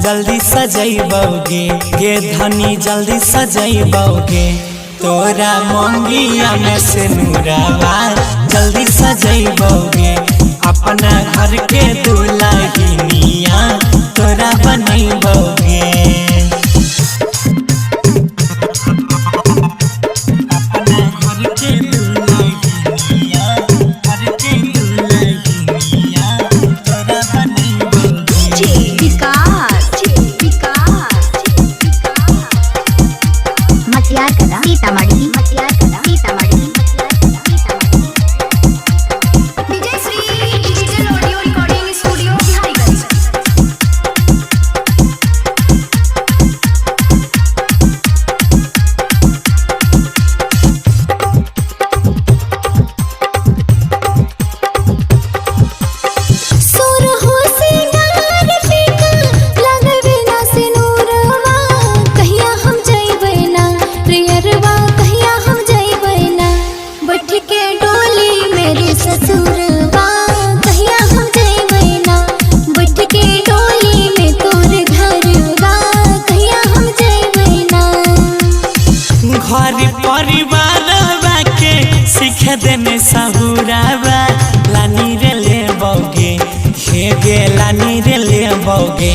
जल्दी सजैबोगे गे धनी जल्दी सजैबोगे तोरा मंगिया में से नूरावा जल्दी सजैबोगे अपना घर के दुल्हनिया तोरा बनैबोगे देने सहुरावा लानी रे ले बोगे हे गे लानी रे ले बोगे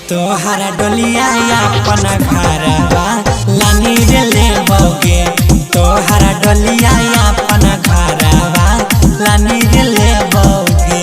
तोहरा डोलिया अपन घरवा लानी रे ले बोगे तोहरा डोलिया अपन घरवा लानी रे ले बोगे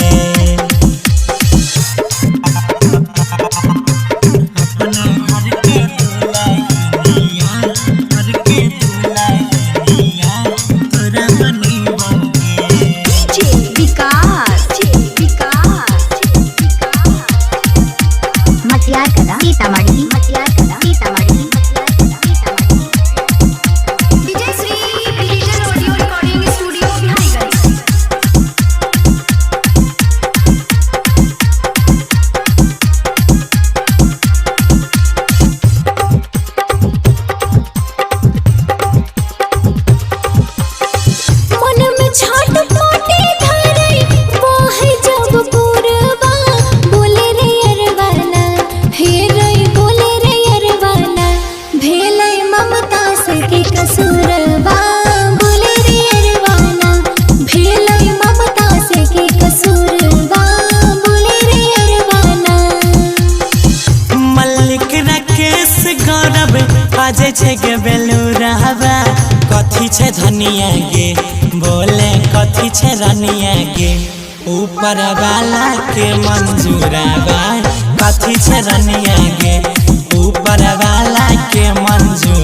छे गे बेलूरावा कथी छे धनिया गे बोले कथी छे रानिया गे ऊपर वाला के मंजूरावा कथी छे रानिया गे ऊपर वाला के मंजूर